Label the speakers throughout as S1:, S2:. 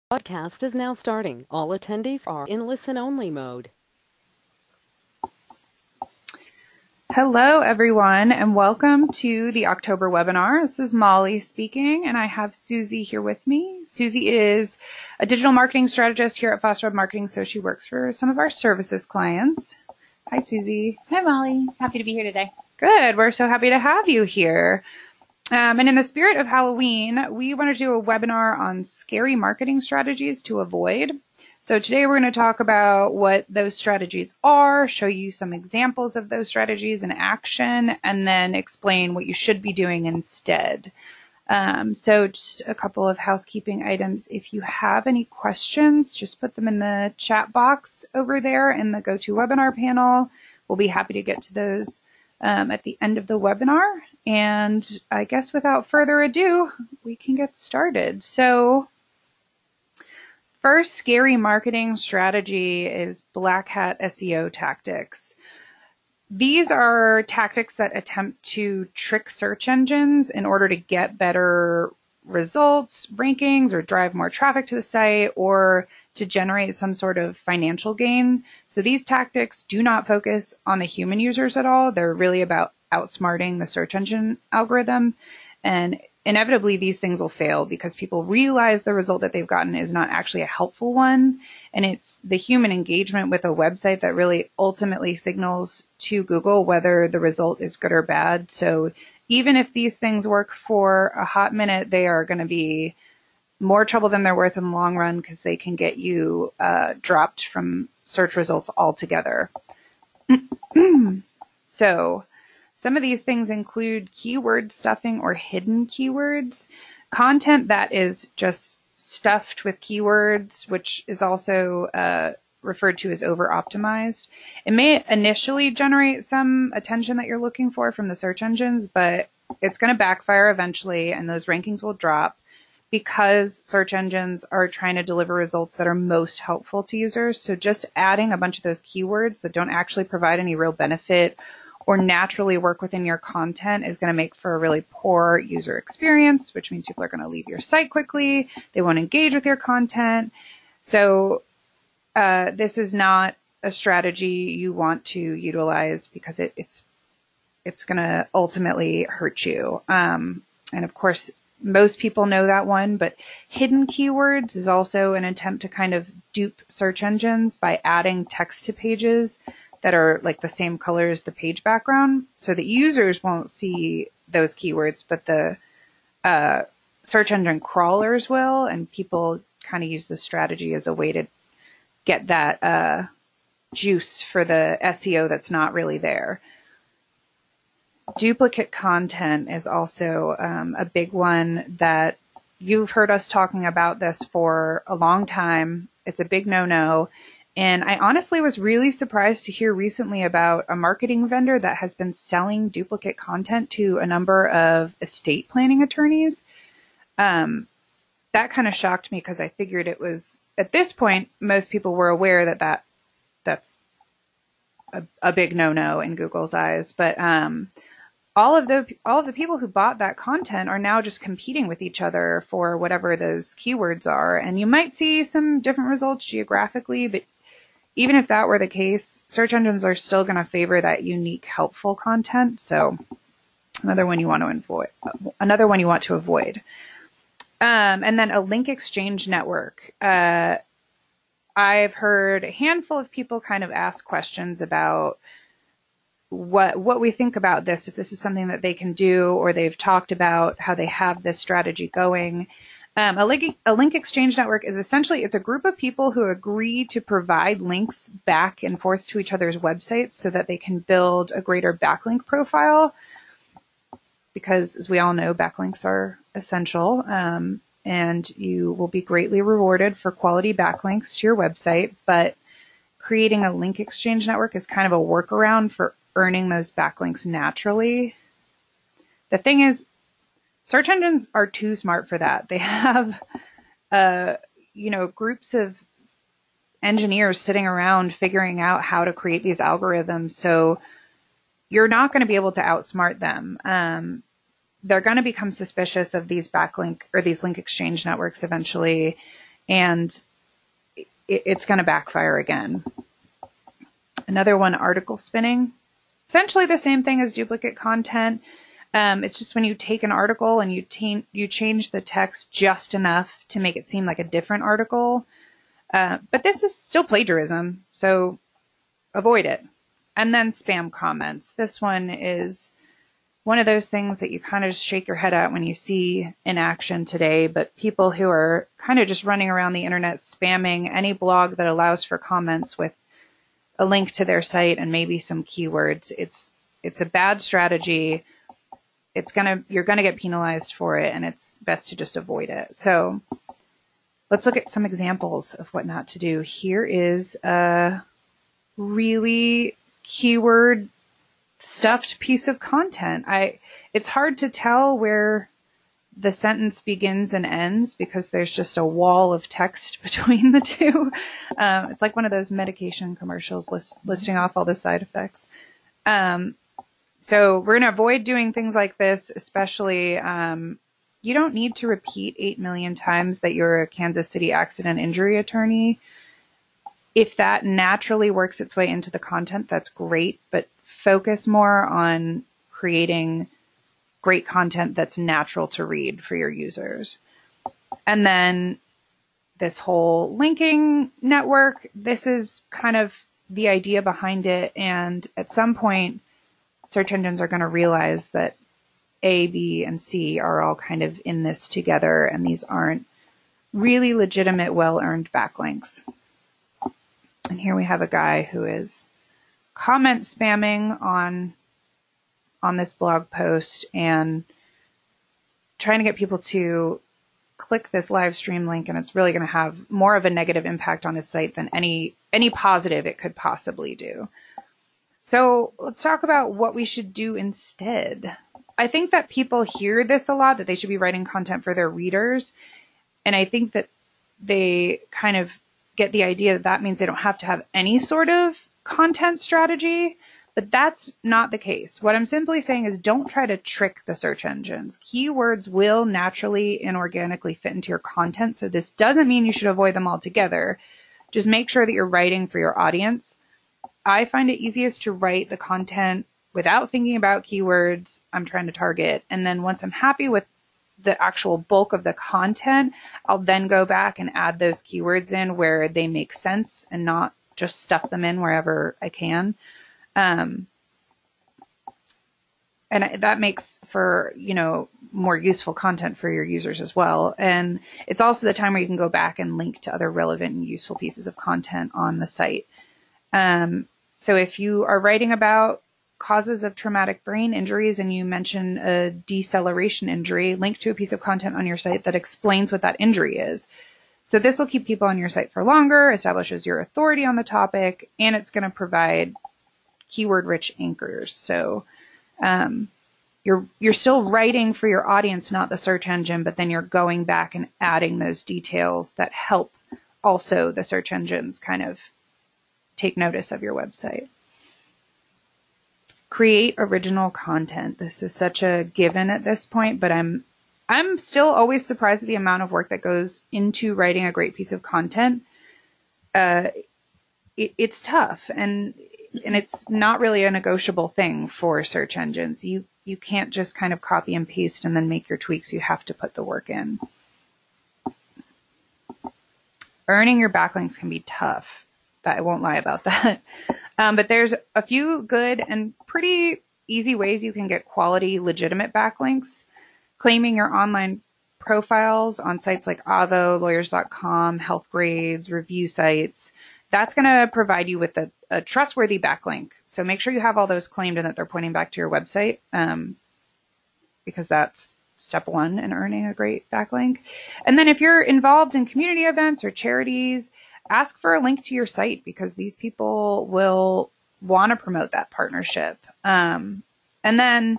S1: Broadcast is now starting. All attendees are in listen-only mode.
S2: Hello, everyone, and welcome to the October webinar. This is Molly speaking, and I have Susie here with me. Susie is a digital marketing strategist here at Foster Web Marketing, so she works for some of our services clients. Hi, Susie.
S3: Hi, Molly. Happy to be here today.
S2: Good. We're so happy to have you here. And in the spirit of Halloween, we want to do a webinar on scary marketing strategies to avoid. So today we're going to talk about what those strategies are, show you some examples of those strategies in action, and then explain what you should be doing instead. So just a couple of housekeeping items. If you have any questions, just put them in the chat box over there in the GoToWebinar panel. We'll be happy to get to those at the end of the webinar. And I guess without further ado, we can get started. So first scary marketing strategy is black hat SEO tactics. These are tactics that attempt to trick search engines in order to get better results, rankings, or drive more traffic to the site, or to generate some sort of financial gain. So these tactics do not focus on the human users at all. They're really about outsmarting the search engine algorithm. And inevitably, these things will fail because people realize the result that they've gotten is not actually a helpful one. And it's the human engagement with a website that really ultimately signals to Google whether the result is good or bad. So even if these things work for a hot minute, they are going to be more trouble than they're worth in the long run because they can get you dropped from search results altogether. So some of these things include keyword stuffing or hidden keywords, content that is just stuffed with keywords, which is also referred to as over-optimized. It may initially generate some attention that you're looking for from the search engines, but it's going to backfire eventually, and those rankings will drop because search engines are trying to deliver results that are most helpful to users. So just adding a bunch of those keywords that don't actually provide any real benefit or naturally work within your content is going to make for a really poor user experience, which means people are going to leave your site quickly. They won't engage with your content. So this is not a strategy you want to utilize because it's going to ultimately hurt you. And of course, most people know that one, but hidden keywords is also an attempt to kind of dupe search engines by adding text to pages that are like the same color as the page background, so that users won't see those keywords, but the search engine crawlers will, and people kind of use this strategy as a way to get that juice for the SEO that's not really there. Duplicate content is also a big one that you've heard us talking about this for a long time. It's a big no-no. And I honestly was really surprised to hear recently about a marketing vendor that has been selling duplicate content to a number of estate planning attorneys. That kind of shocked me because I figured it was, at this point, most people were aware that that's a big no-no in Google's eyes. But all of the people who bought that content are now just competing with each other for whatever those keywords are. And you might see some different results geographically, but even if that were the case, search engines are still going to favor that unique, helpful content. So another one you want to avoid. And then a link exchange network. I've heard a handful of people kind of ask questions about what we think about this, if this is something that they can do, or they've talked about how they have this strategy going. A link exchange network is essentially, it's a group of people who agree to provide links back and forth to each other's websites so that they can build a greater backlink profile. Because as we all know, backlinks are essential, and you will be greatly rewarded for quality backlinks to your website. But creating a link exchange network is kind of a workaround for earning those backlinks naturally. The thing is, search engines are too smart for that. They have, groups of engineers sitting around figuring out how to create these algorithms. So you're not going to be able to outsmart them. They're going to become suspicious of these backlink or these link exchange networks eventually. and it's going to backfire again. Another one, article spinning. Essentially the same thing as duplicate content. It's just when you take an article and you change the text just enough to make it seem like a different article. But this is still plagiarism, so avoid it. And then spam comments. This one is one of those things that you kind of just shake your head at when you see in action today, but people who are kind of just running around the internet spamming any blog that allows for comments with a link to their site and maybe some keywords. It's a bad strategy. You're gonna get penalized for it, and it's best to just avoid it. So let's look at some examples of what not to do. Here is a really keyword stuffed piece of content. It's hard to tell where the sentence begins and ends because there's just a wall of text between the two. It's like one of those medication commercials listing off all the side effects. So we're going to avoid doing things like this, especially you don't need to repeat 8 million times that you're a Kansas City accident injury attorney. If that naturally works its way into the content, that's great, but focus more on creating great content that's natural to read for your users. And then this whole linking network, this is kind of the idea behind it. And at some point, search engines are going to realize that A, B, and C are all kind of in this together, and these aren't really legitimate, well-earned backlinks. And here we have a guy who is comment spamming on this blog post and trying to get people to click this live stream link, and it's really going to have more of a negative impact on his site than any positive it could possibly do. So let's talk about what we should do instead. I think that people hear this a lot, that they should be writing content for their readers, and I think that they kind of get the idea that that means they don't have to have any sort of content strategy, but that's not the case. What I'm simply saying is don't try to trick the search engines. Keywords will naturally and organically fit into your content, so this doesn't mean you should avoid them altogether. Just make sure that you're writing for your audience. I find it easiest to write the content without thinking about keywords I'm trying to target, and then once I'm happy with the actual bulk of the content, I'll then go back and add those keywords in where they make sense and not just stuff them in wherever I can. And that makes for, more useful content for your users as well. And it's also the time where you can go back and link to other relevant and useful pieces of content on the site. So if you are writing about causes of traumatic brain injuries and you mention a deceleration injury, link to a piece of content on your site that explains what that injury is. So this will keep people on your site for longer, establishes your authority on the topic, and it's going to provide keyword-rich anchors. So you're still writing for your audience, not the search engine, but then you're going back and adding those details that help also the search engines kind of take notice of your website. Create original content. This is such a given at this point, but I'm still always surprised at the amount of work that goes into writing a great piece of content. It's tough, and it's not really a negotiable thing for search engines. You can't just kind of copy and paste and then make your tweaks. You have to put the work in. Earning your backlinks can be tough. I won't lie about that. But there's a few good and pretty easy ways you can get quality, legitimate backlinks. Claiming your online profiles on sites like Avvo, lawyers.com, health grades, review sites. That's going to provide you with a trustworthy backlink. So make sure you have all those claimed and that they're pointing back to your website, because that's step one in earning a great backlink. And then if you're involved in community events or charities, ask for a link to your site, because these people will want to promote that partnership. And then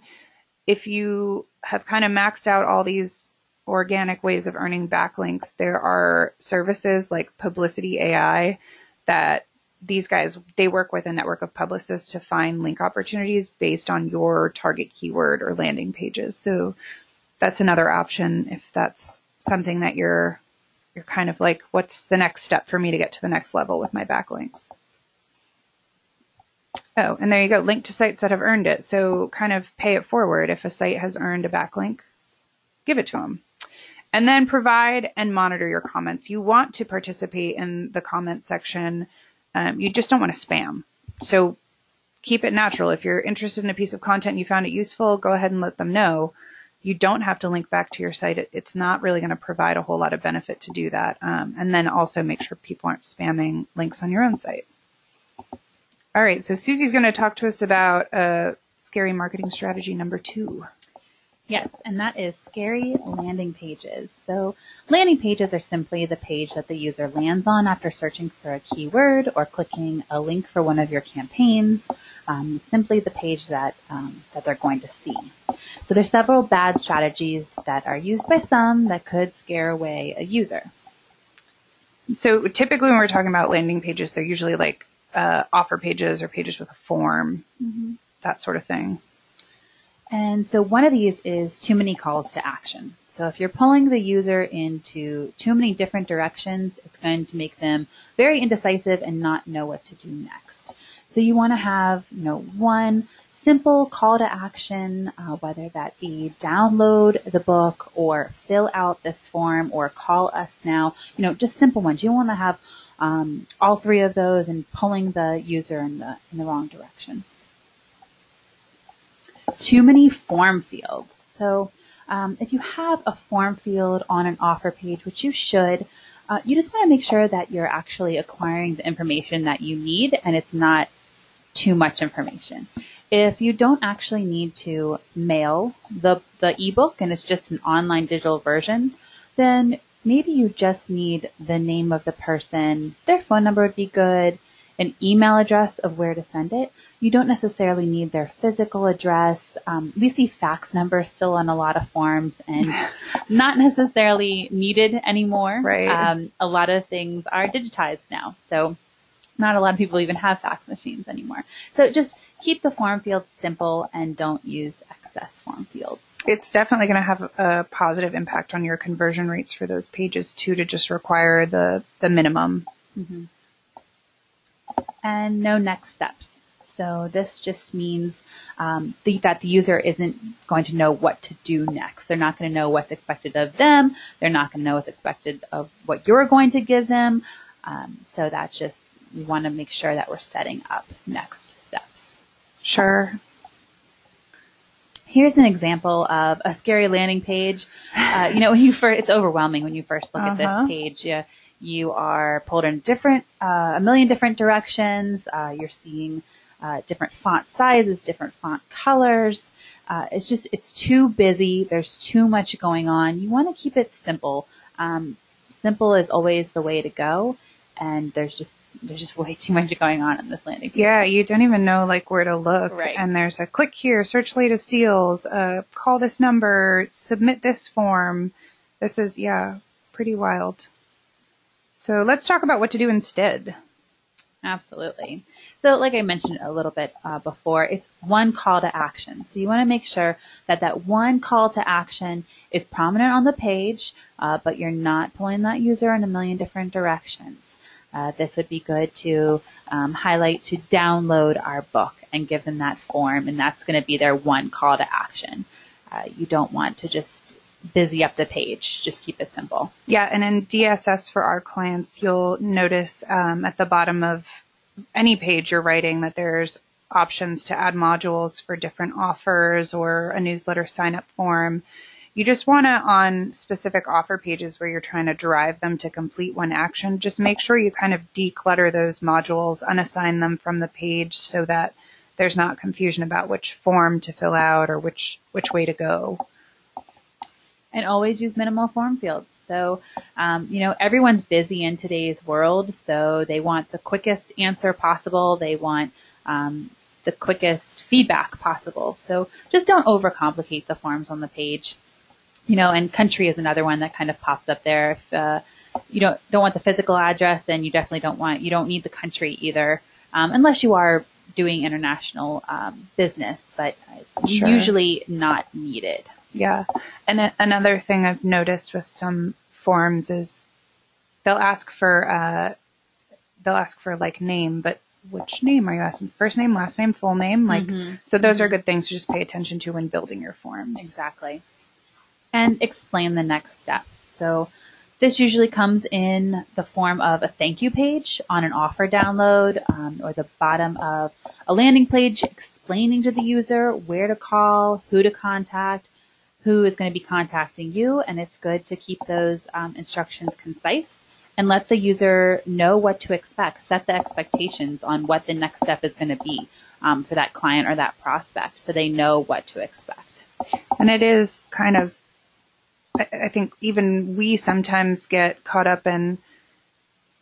S2: if you have kind of maxed out all these organic ways of earning backlinks, there are services like Publicity AI that these guys, they work with a network of publicists to find link opportunities based on your target keyword or landing pages. So that's another option if that's something that you're you're kind of like, what's the next step for me to get to the next level with my backlinks? Oh, and there you go. Link to sites that have earned it. So kind of pay it forward. If a site has earned a backlink, give it to them. And then provide and monitor your comments. You want to participate in the comment section. You just don't want to spam. So keep it natural. If you're interested in a piece of content and you found it useful, go ahead and let them know. You don't have to link back to your site. It's not really going to provide a whole lot of benefit to do that. And then also make sure people aren't spamming links on your own site. All right, so Susie's going to talk to us about scary marketing strategy number 2.
S3: Yes, and that is scary landing pages. So landing pages are simply the page that the user lands on after searching for a keyword or clicking a link for one of your campaigns. Simply the page that they're going to see. So there's several bad strategies that are used by some that could scare away a user.
S2: So typically when we're talking about landing pages, they're usually like offer pages or pages with a form, that sort of thing.
S3: And so one of these is too many calls to action. So if you're pulling the user into too many different directions, it's going to make them very indecisive and not know what to do next. So you want to have, one simple call to action, whether that be download the book or fill out this form or call us now, just simple ones. You want to have all 3 of those and pulling the user in the wrong direction. Too many form fields. So if you have a form field on an offer page, which you should, you just want to make sure that you're actually acquiring the information that you need and it's not too much information. If you don't actually need to mail the ebook and it's just an online digital version, then maybe you just need the name of the person, their phone number would be good, an email address of where to send it. You don't necessarily need their physical address. We see fax numbers still on a lot of forms and not necessarily needed anymore.
S2: Right.
S3: A lot of things are digitized now, so not a lot of people even have fax machines anymore. So just keep the form fields simple and don't use excess form fields.
S2: It's definitely going to have a positive impact on your conversion rates for those pages too, to just require the minimum.
S3: Mm-hmm. And no next steps. So this just means that the user isn't going to know what to do next. They're not going to know what's expected of them. They're not going to know what's expected of what you're going to give them. So that's just, we want to make sure that we're setting up next steps.
S2: Sure.
S3: Here's an example of a scary landing page. When it's overwhelming when you first look at this page. You are pulled in a million different directions. You're seeing different font sizes, different font colors. It's too busy. There's too much going on. You want to keep it simple. Simple is always the way to go. And there's just way too much going on in this landing page.
S2: Yeah, you don't even know where to look.
S3: Right.
S2: And there's a click here, search latest deals, call this number, submit this form. This is, pretty wild. So let's talk about what to do instead.
S3: Absolutely. So like I mentioned a little bit before, it's one call to action. So you want to make sure that one call to action is prominent on the page, but you're not pulling that user in a million different directions. This would be good to highlight to download our book and give them that form, and that's going to be their one call to action. You don't want to just busy up the page. Just keep it simple.
S2: Yeah, and in DSS for our clients, you'll notice at the bottom of any page you're writing that there's options to add modules for different offers or a newsletter sign-up form. You just want to, on specific offer pages where you're trying to drive them to complete one action, just make sure you kind of declutter those modules, unassign them from the page so that there's not confusion about which form to fill out or which way to go.
S3: And always use minimal form fields. So, everyone's busy in today's world, so they want the quickest answer possible. They want the quickest feedback possible. So just don't overcomplicate the forms on the page. And country is another one that kind of pops up there. If you don't want the physical address, then you definitely you don't need the country either, unless you are doing international business, but it's usually not needed.
S2: Yeah. And another thing I've noticed with some forms is they'll ask for like name, but which name are you asking? First name, last name, full name? Like, so those are good things to just pay attention to when building your forms.
S3: Exactly. And explain the next steps. So this usually comes in the form of a thank you page on an offer download, or the bottom of a landing page explaining to the user where to call, who to contact, who is going to be contacting you. And it's good to keep those instructions concise and let the user know what to expect, set the expectations on what the next step is going to be for that client or that prospect, so they know what to expect.
S2: And it is kind of, I think even we sometimes get caught up in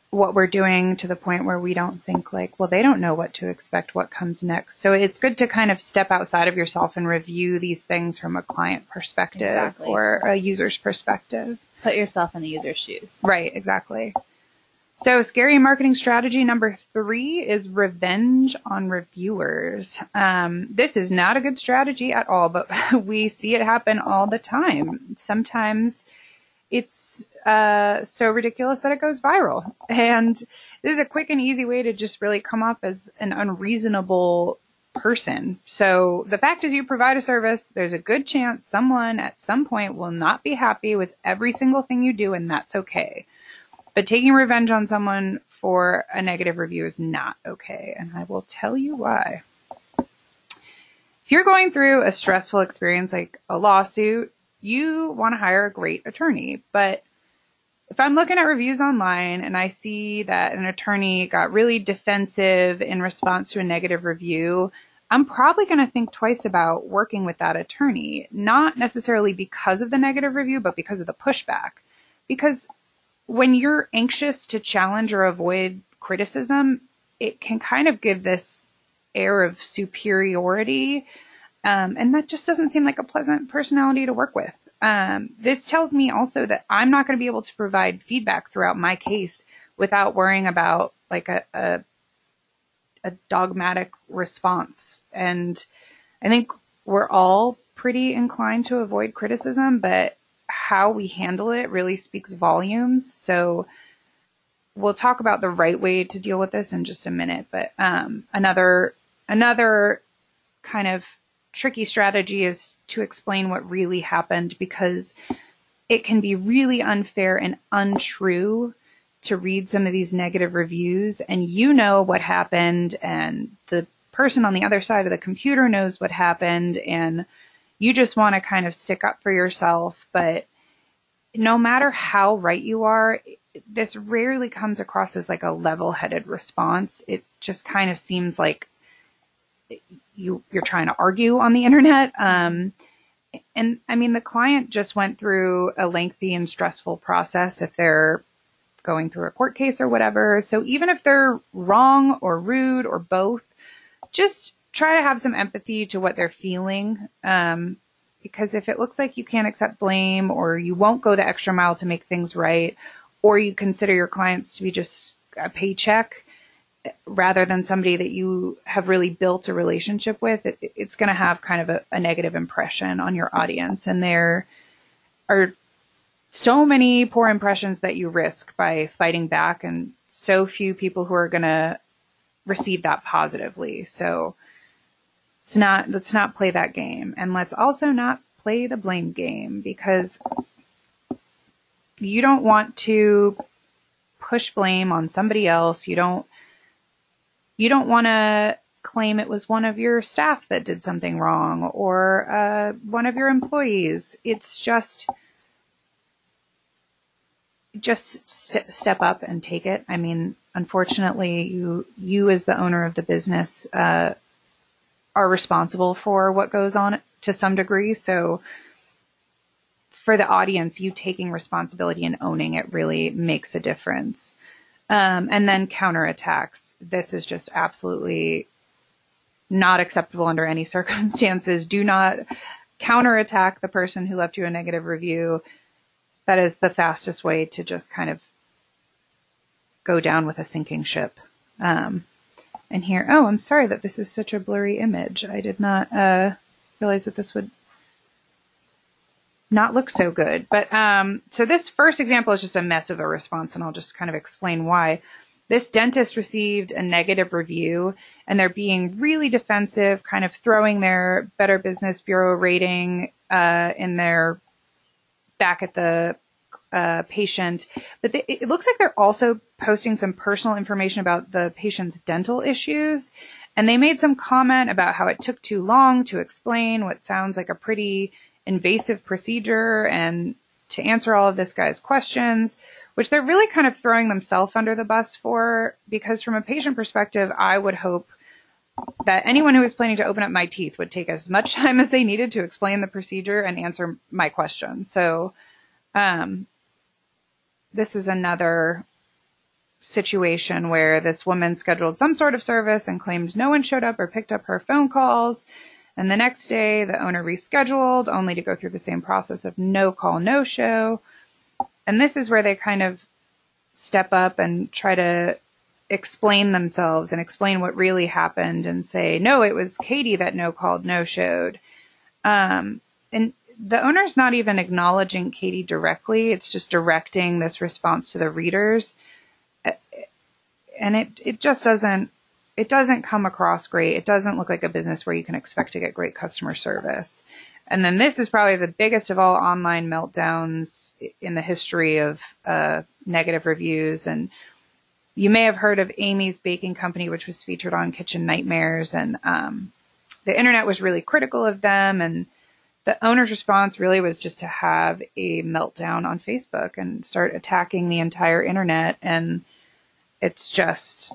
S2: what we're doing to the point where we don't think like, well, they don't know what to expect, what comes next. So it's good to kind of step outside of yourself and review these things from a client perspective or a user's perspective.
S3: Put yourself in the user's shoes.
S2: Right, exactly. So scary marketing strategy number 3 is revenge on reviewers. This is not a good strategy at all, but we see it happen all the time. Sometimes it's so ridiculous that it goes viral. And this is a quick and easy way to just really come off as an unreasonable person. So the fact is, you provide a service, there's a good chance someone at some point will not be happy with every single thing you do, and that's okay. But taking revenge on someone for a negative review is not okay, and I will tell you why. If you're going through a stressful experience like a lawsuit, you want to hire a great attorney. But if I'm looking at reviews online and I see that an attorney got really defensive in response to a negative review, I'm probably going to think twice about working with that attorney, not necessarily because of the negative review, but because of the pushback. Because when you're anxious to challenge or avoid criticism, it can kind of give this air of superiority. And that just doesn't seem like a pleasant personality to work with. This tells me also that I'm not going to be able to provide feedback throughout my case without worrying about like a dogmatic response. And I think we're all pretty inclined to avoid criticism, but how we handle it really speaks volumes. So we'll talk about the right way to deal with this in just a minute. But another kind of tricky strategy is to explain what really happened, because it can be really unfair and untrue to read some of these negative reviews and you know what happened and the person on the other side of the computer knows what happened and you just want to kind of stick up for yourself. But no matter how right you are, this rarely comes across as like a level-headed response. It just kind of seems like you're trying to argue on the internet. And I mean, the client just went through a lengthy and stressful process if they're going through a court case or whatever. So even if they're wrong or rude or both, just try to have some empathy to what they're feeling. Because if it looks like you can't accept blame or you won't go the extra mile to make things right, or you consider your clients to be just a paycheck rather than somebody that you have really built a relationship with, it's going to have kind of a negative impression on your audience. And there are so many poor impressions that you risk by fighting back, and so few people who are going to receive that positively. So let's not play that game. And let's also not play the blame game, because you don't want to push blame on somebody else. You don't want to claim it was one of your staff that did something wrong or one of your employees. It's just step up and take it. I mean, unfortunately, you as the owner of the business are responsible for what goes on to some degree. So for the audience, you taking responsibility and owning it really makes a difference. And then counterattacks. This is just absolutely not acceptable under any circumstances. Do not counterattack the person who left you a negative review. That is the fastest way to just kind of go down with a sinking ship. And here, oh, I'm sorry that this is such a blurry image. I did not realize that this would not look so good. But so this first example is just a mess of a response, and I'll just kind of explain why. This dentist received a negative review, and they're being really defensive, kind of throwing their Better Business Bureau rating in their back at the patient. But it looks like they're also posting some personal information about the patient's dental issues. And they made some comment about how it took too long to explain what sounds like a pretty invasive procedure and to answer all of this guy's questions, which they're really kind of throwing themselves under the bus for, because from a patient perspective, I would hope that anyone who was planning to open up my teeth would take as much time as they needed to explain the procedure and answer my questions. So this is another situation where this woman scheduled some sort of service and claimed no one showed up or picked up her phone calls. And the next day, the owner rescheduled, only to go through the same process of no call, no show. And this is where they kind of step up and try to explain themselves and explain what really happened and say, no, it was Katie that no called, no showed. And the owner's not even acknowledging Katie directly. It's just directing this response to the readers. And it just doesn't come across great. It doesn't look like a business where you can expect to get great customer service. And then this is probably the biggest of all online meltdowns in the history of negative reviews. And you may have heard of Amy's Baking Company, which was featured on Kitchen Nightmares. And the internet was really critical of them. And the owner's response really was just to have a meltdown on Facebook and start attacking the entire internet. And it's just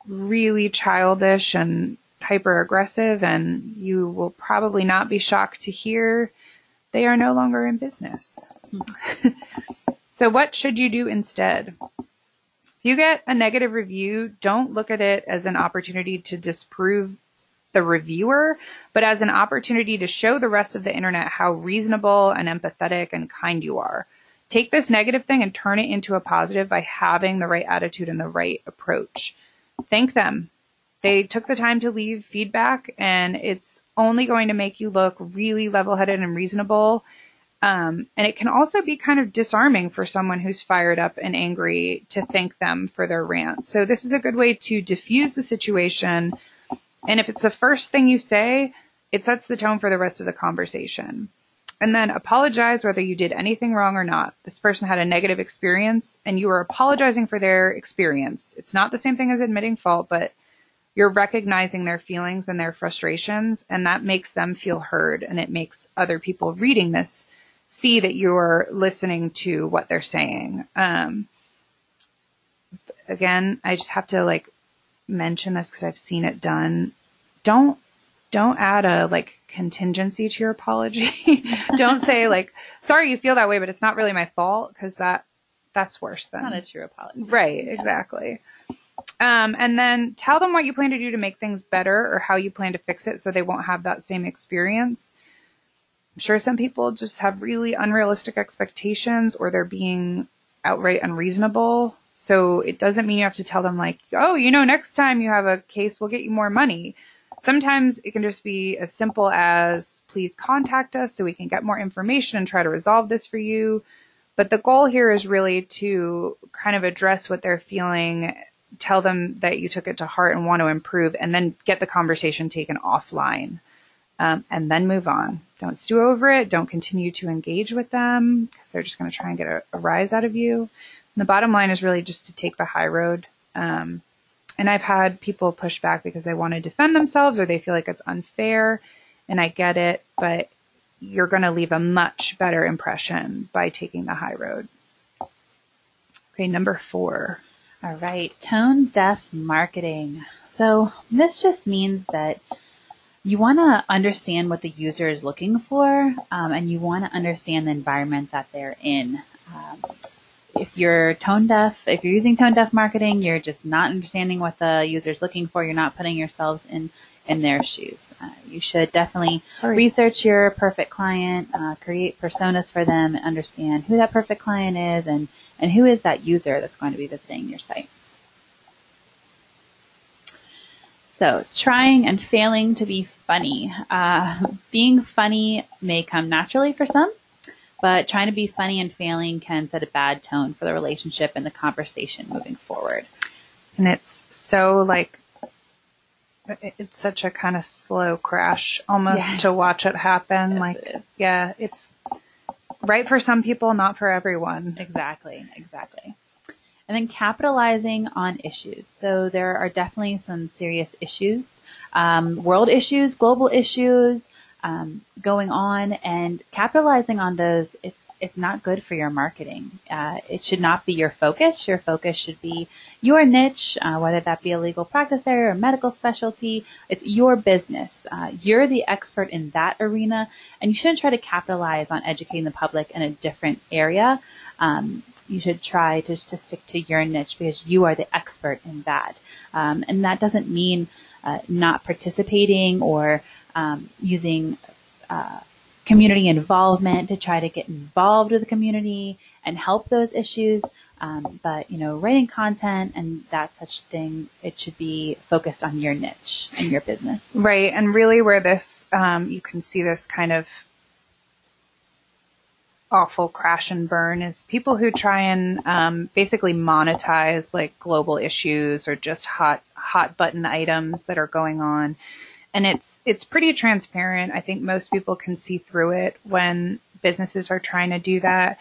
S2: really childish and hyper aggressive, and you will probably not be shocked to hear they are no longer in business. So what should you do instead? If you get a negative review, don't look at it as an opportunity to disprove the reviewer, but as an opportunity to show the rest of the internet how reasonable and empathetic and kind you are. Take this negative thing and turn it into a positive by having the right attitude and the right approach. Thank them. They took the time to leave feedback, and it's only going to make you look really level-headed and reasonable. And it can also be kind of disarming for someone who's fired up and angry to thank them for their rant. So this is a good way to diffuse the situation. And if it's the first thing you say, it sets the tone for the rest of the conversation. And then apologize whether you did anything wrong or not. This person had a negative experience, and you are apologizing for their experience. It's not the same thing as admitting fault, but you're recognizing their feelings and their frustrations, and that makes them feel heard, and it makes other people reading this see that you're listening to what they're saying. Again, I just have to mention this because I've seen it done. Don't add a contingency to your apology. Don't say sorry you feel that way, but it's not really my fault, because that's worse than
S3: Not a true apology.
S2: Right, yeah. Exactly. And then tell them what you plan to do to make things better or how you plan to fix it so they won't have that same experience. I'm sure some people just have really unrealistic expectations, or they're being outright unreasonable. So it doesn't mean you have to tell them oh, next time you have a case, we'll get you more money. Sometimes it can just be as simple as, please contact us so we can get more information and try to resolve this for you. But the goal here is really to kind of address what they're feeling, tell them that you took it to heart and want to improve, and then get the conversation taken offline, and then move on. Don't stew over it. Don't continue to engage with them, because they're just going to try and get a rise out of you. And the bottom line is really just to take the high road. And I've had people push back because they want to defend themselves or they feel like it's unfair. And I get it, but you're going to leave a much better impression by taking the high road. Okay, number 4.
S3: All right, tone deaf marketing. So this just means that you want to understand what the user is looking for, and you want to understand the environment that they're in. If you're using tone deaf marketing, you're just not understanding what the user's looking for. You're not putting yourselves in their shoes. You should definitely research your perfect client, create personas for them, and understand who that perfect client is and who is that user that's going to be visiting your site. So trying and failing to be funny. Being funny may come naturally for some. but trying to be funny and failing can set a bad tone for the relationship and the conversation moving forward.
S2: And it's so like, it's such a kind of slow crash almost to watch it happen.
S3: Yes,
S2: it's right for some people, not for everyone.
S3: Exactly. And then capitalizing on issues. So there are definitely some serious issues, world issues, global issues going on, and capitalizing on those. It's not good for your marketing. It should not be your focus. Your focus should be your niche, whether that be a legal practice area or medical specialty. It's your business. You're the expert in that arena, and you shouldn't try to capitalize on educating the public in a different area. You should try to stick to your niche because you are the expert in that. And that doesn't mean not participating or using community involvement to try to get involved with the community and help those issues. But, writing content and that such thing, it should be focused on your niche and your business.
S2: Right. And really where this, you can see this kind of awful crash and burn is people who try and basically monetize like global issues or just hot button items that are going on. And it's pretty transparent. I think most people can see through it when businesses are trying to do that.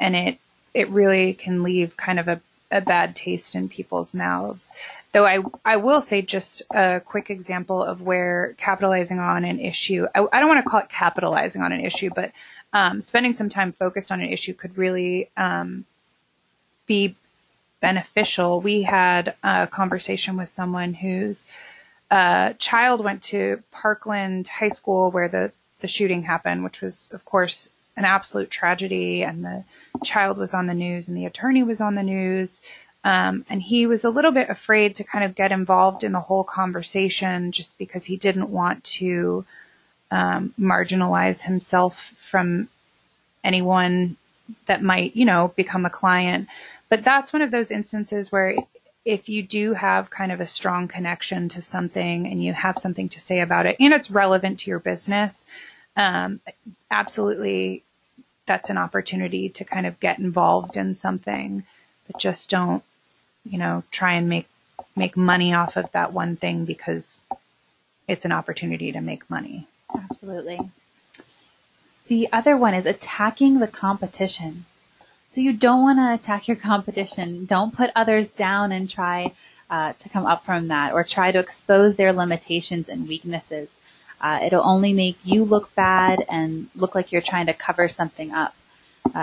S2: And it really can leave kind of a bad taste in people's mouths. Though I will say just a quick example of where capitalizing on an issue, I don't want to call it capitalizing on an issue, but spending some time focused on an issue could really be beneficial. We had a conversation with someone whose child went to Parkland High School where the shooting happened, which was, of course, an absolute tragedy. And the child was on the news and the attorney was on the news. And he was a little bit afraid to kind of get involved in the whole conversation just because he didn't want to marginalize himself from anyone that might, become a client. But that's one of those instances where if you do have kind of a strong connection to something and you have something to say about it and it's relevant to your business, absolutely that's an opportunity to kind of get involved in something, but just don't, try and make money off of that one thing because it's an opportunity to make money.
S3: Absolutely. The other one is attacking the competition. So you don't want to attack your competition. Don't put others down and try to come up from that or try to expose their limitations and weaknesses. It'll only make you look bad and look like you're trying to cover something up.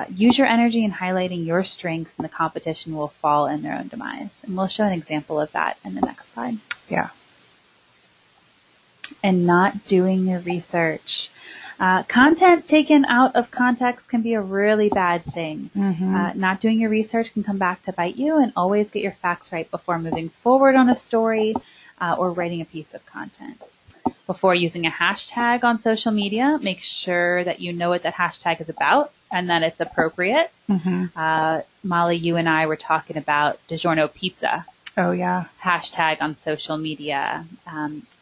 S3: Use your energy in highlighting your strengths and the competition will fall in their own demise. And we'll show an example of that in the next slide.
S2: Yeah.
S3: And not doing your research. Content taken out of context can be a really bad thing. Mm-hmm. Not doing your research can come back to bite you, and always get your facts right before moving forward on a story or writing a piece of content. Before using a hashtag on social media, make sure that you know what that hashtag is about and that it's appropriate. Mm-hmm. Molly, you and I were talking about DiGiorno pizza.
S2: Oh, yeah.
S3: Hashtag on social media.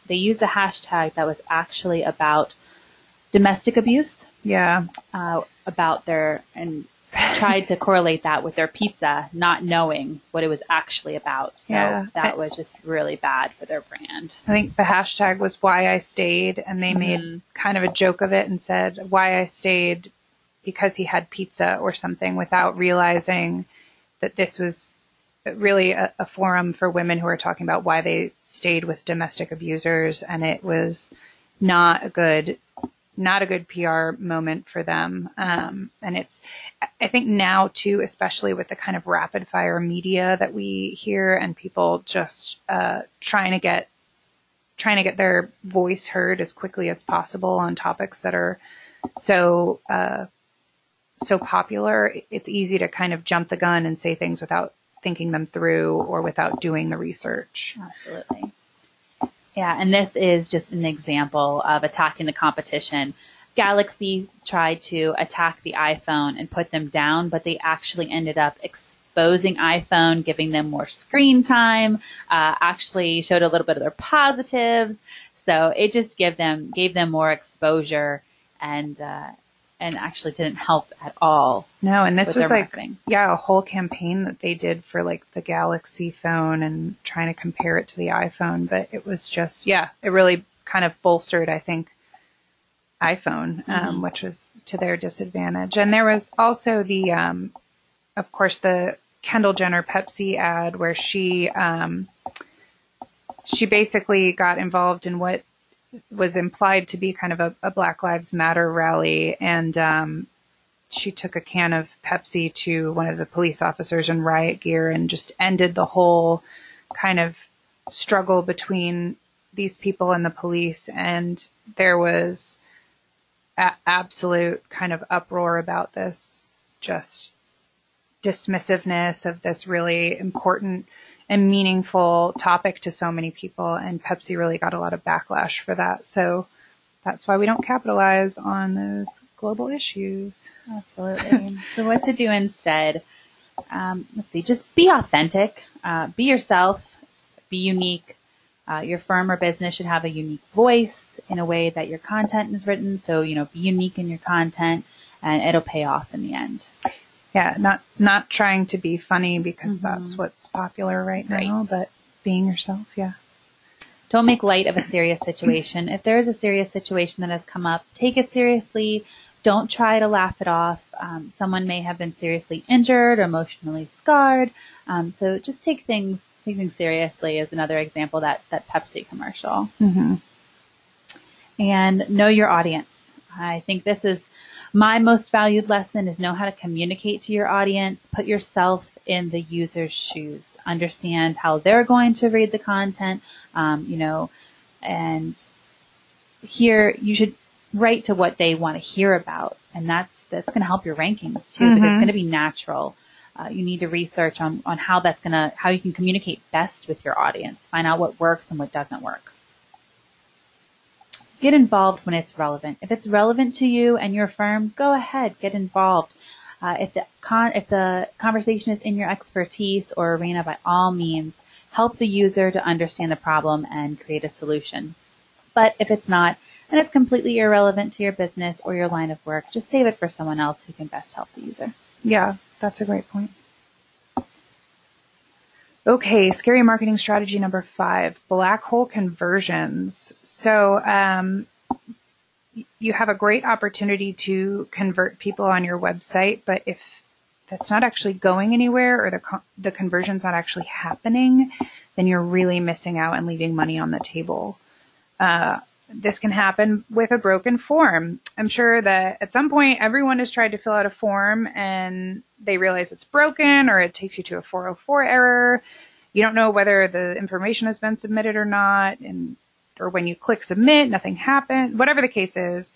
S3: They used a hashtag that was actually about domestic abuse.
S2: Yeah.
S3: And tried to correlate that with their pizza, not knowing what it was actually about. So that was just really bad for their brand.
S2: I think the hashtag was why I stayed, and they made kind of a joke of it and said why I stayed because he had pizza or something without realizing that this was really a forum for women who are talking about why they stayed with domestic abusers, and it was not a good PR moment for them. And I think now too, especially with the kind of rapid fire media that we hear and people just trying to get their voice heard as quickly as possible on topics that are so popular, it's easy to kind of jump the gun and say things without thinking them through or without doing the research.
S3: Absolutely. Yeah, and this is just an example of attacking the competition. Galaxy tried to attack the iPhone and put them down, but they actually ended up exposing iPhone, giving them more screen time, actually showed a little bit of their positives. So it just gave them more exposure and and actually didn't help at all.
S2: No, and this
S3: with
S2: was
S3: their
S2: like,
S3: marketing.
S2: yeah, a whole campaign that they did for like the Galaxy phone and trying to compare it to the iPhone. But it was just, yeah, it really kind of bolstered, I think, iPhone, which was to their disadvantage. And there was also the, of course, the Kendall Jenner Pepsi ad where she basically got involved in what was implied to be kind of a Black Lives Matter rally, and she took a can of Pepsi to one of the police officers in riot gear and just ended the whole kind of struggle between these people and the police. And there was absolute kind of uproar about this, just dismissiveness of this really important and meaningful topic to so many people. And Pepsi really got a lot of backlash for that. So that's why we don't capitalize on those global issues.
S3: Absolutely. So what to do instead? Let's see, just be authentic, be yourself, be unique. Your firm or business should have a unique voice in a way that your content is written. So, be unique in your content and it'll pay off in the end.
S2: Yeah, not trying to be funny because that's what's popular right now, but being yourself, yeah.
S3: Don't make light of a serious situation. If there is a serious situation that has come up, take it seriously. Don't try to laugh it off. Someone may have been seriously injured or emotionally scarred. So just take things seriously is another example, that Pepsi commercial. And know your audience. I think this is my most valued lesson, is know how to communicate to your audience. Put yourself in the user's shoes. Understand how they're going to read the content, and here you should write to what they want to hear about. And that's going to help your rankings too, because it's going to be natural. You need to research on how you can communicate best with your audience. Find out what works and what doesn't work. Get involved when it's relevant. If it's relevant to you and your firm, go ahead, get involved. If the conversation is in your expertise or arena, by all means, help the user to understand the problem and create a solution. But if it's not, and it's completely irrelevant to your business or your line of work, just save it for someone else who can best help the user.
S2: Yeah, that's a great point. Okay, scary marketing strategy number 5, black hole conversions. So you have a great opportunity to convert people on your website, but if that's not actually going anywhere or the conversion's not actually happening, then you're really missing out and leaving money on the table. This can happen with a broken form. I'm sure that at some point everyone has tried to fill out a form and they realize it's broken, or it takes you to a 404 error. You don't know whether the information has been submitted or not, or when you click submit, nothing happened. Whatever the case is,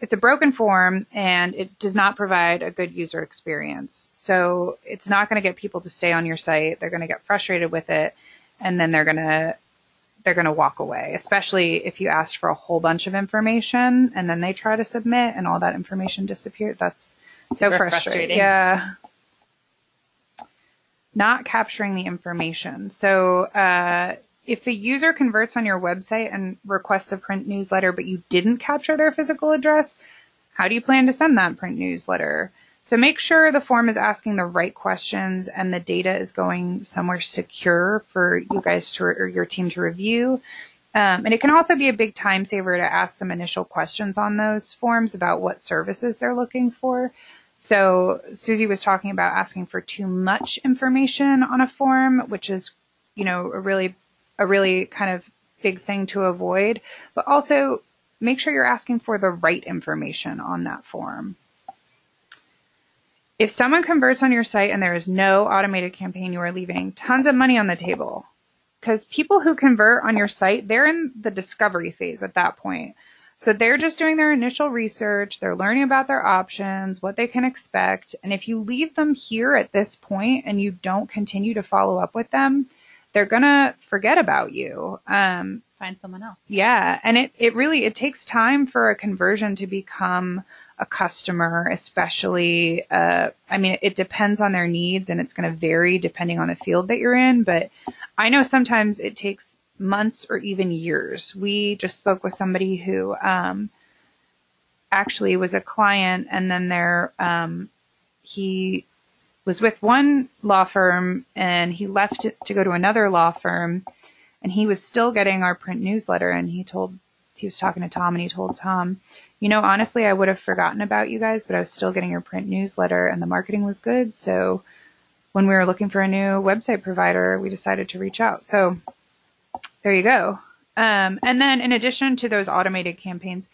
S2: it's a broken form and it does not provide a good user experience. So it's not going to get people to stay on your site. They're going to get frustrated with it, and then they're going to walk away, especially if you asked for a whole bunch of information and then they try to submit and all that information disappeared. That's so frustrating. Yeah. Not capturing the information. So if a user converts on your website and requests a print newsletter, but you didn't capture their physical address, how do you plan to send that print newsletter? So make sure the form is asking the right questions and the data is going somewhere secure for you guys or your team to review. And it can also be a big time saver to ask some initial questions on those forms about what services they're looking for. So Susie was talking about asking for too much information on a form, which is, a really kind of big thing to avoid. But also make sure you're asking for the right information on that form. If someone converts on your site and there is no automated campaign, you are leaving tons of money on the table, because people who convert on your site, they're in the discovery phase at that point. So they're just doing their initial research. They're learning about their options, what they can expect. And if you leave them here at this point and you don't continue to follow up with them, they're going to forget about you.
S3: Find someone else.
S2: Yeah. And it takes time for a conversion to become a customer, especially, it depends on their needs and it's going to vary depending on the field that you're in. But I know sometimes it takes months or even years. We just spoke with somebody who actually was a client, and then he was with one law firm and he left to go to another law firm, and he was still getting our print newsletter. And he was talking to Tom, and he told Tom, honestly, I would have forgotten about you guys, but I was still getting your print newsletter and the marketing was good. So when we were looking for a new website provider, we decided to reach out. So there you go. And then in addition to those automated campaigns,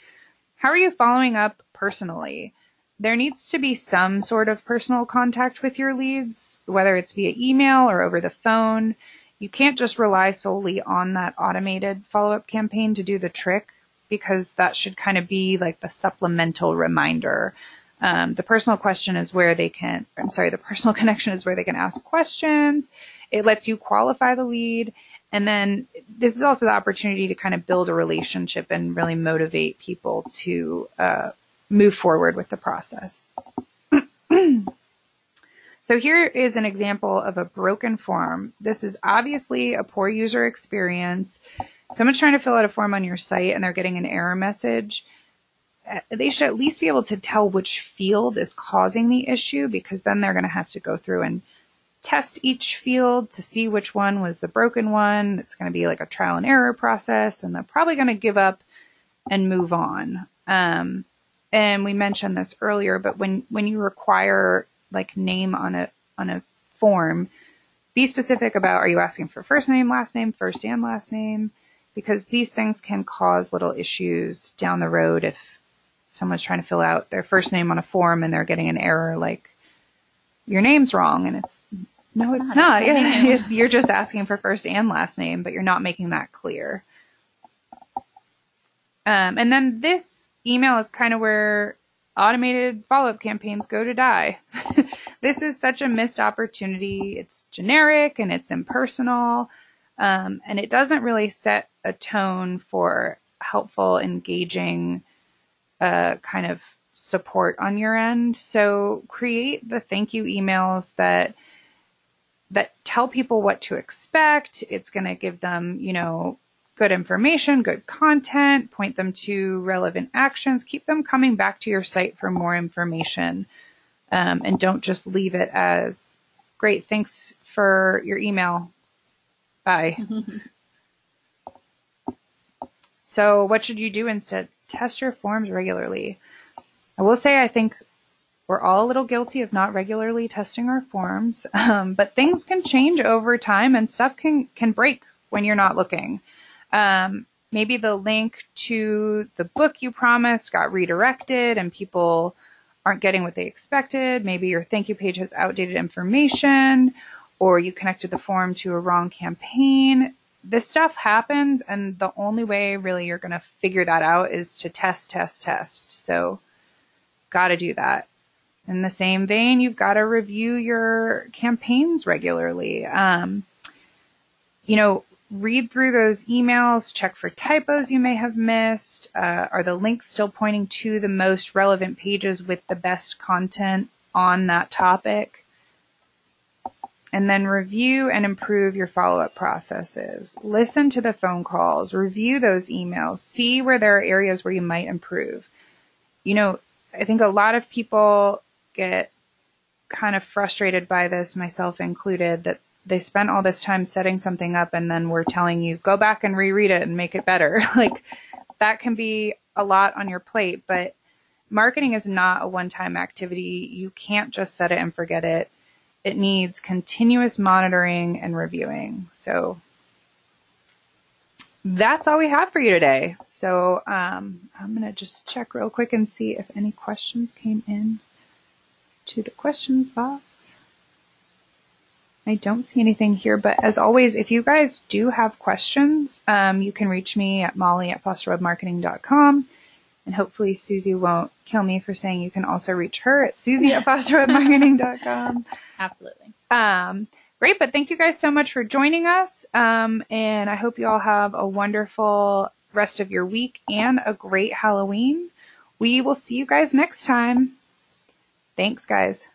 S2: how are you following up personally? There needs to be some sort of personal contact with your leads, whether it's via email or over the phone. You can't just rely solely on that automated follow-up campaign to do the trick, because that should kind of be like the supplemental reminder. The personal connection is where they can ask questions. It lets you qualify the lead. And then this is also the opportunity to kind of build a relationship and really motivate people to move forward with the process. So here is an example of a broken form. This is obviously a poor user experience. Someone's trying to fill out a form on your site and they're getting an error message. They should at least be able to tell which field is causing the issue, because then they're going to have to go through and test each field to see which one was the broken one. It's going to be like a trial and error process, and they're probably going to give up and move on. And we mentioned this earlier, but when you require like name on a form, be specific about, are you asking for first name, last name, first and last name? Because these things can cause little issues down the road if someone's trying to fill out their first name on a form and they're getting an error like, your name's wrong, and it's not. Yeah. You're just asking for first and last name, but you're not making that clear. And then this email is kind of where automated follow-up campaigns go to die. This is such a missed opportunity. It's generic and it's impersonal, and it doesn't really set a tone for helpful, engaging kind of support on your end. So create the thank you emails that tell people what to expect. It's going to give them, good information, good content, point them to relevant actions, keep them coming back to your site for more information. And don't just leave it as, great, thanks for your email. Bye. So what should you do instead? Test your forms regularly. I will say, I think we're all a little guilty of not regularly testing our forms, but things can change over time and stuff can break when you're not looking. Maybe the link to the book you promised got redirected and people aren't getting what they expected. Maybe your thank you page has outdated information, or you connected the form to a wrong campaign. This stuff happens, and the only way really you're going to figure that out is to test. So got to do that. In the same vein, you've got to review your campaigns regularly. Read through those emails, check for typos you may have missed. Are the links still pointing to the most relevant pages with the best content on that topic? And then review and improve your follow-up processes. Listen to the phone calls, review those emails, see where there are areas where you might improve. I think a lot of people get kind of frustrated by this, myself included, that they spent all this time setting something up and then we're telling you, go back and reread it and make it better. Like, that can be a lot on your plate, but marketing is not a one-time activity. You can't just set it and forget it. It needs continuous monitoring and reviewing. So that's all we have for you today. So I'm going to just check real quick and see if any questions came in to the questions box. I don't see anything here, but as always, if you guys do have questions, you can reach me at molly@fosterwebmarketing.com. And hopefully Susie won't kill me for saying you can also reach her at susie@fosterwebmarketing.com.
S3: Absolutely.
S2: Great, but thank you guys so much for joining us. And I hope you all have a wonderful rest of your week and a great Halloween. We will see you guys next time. Thanks, guys.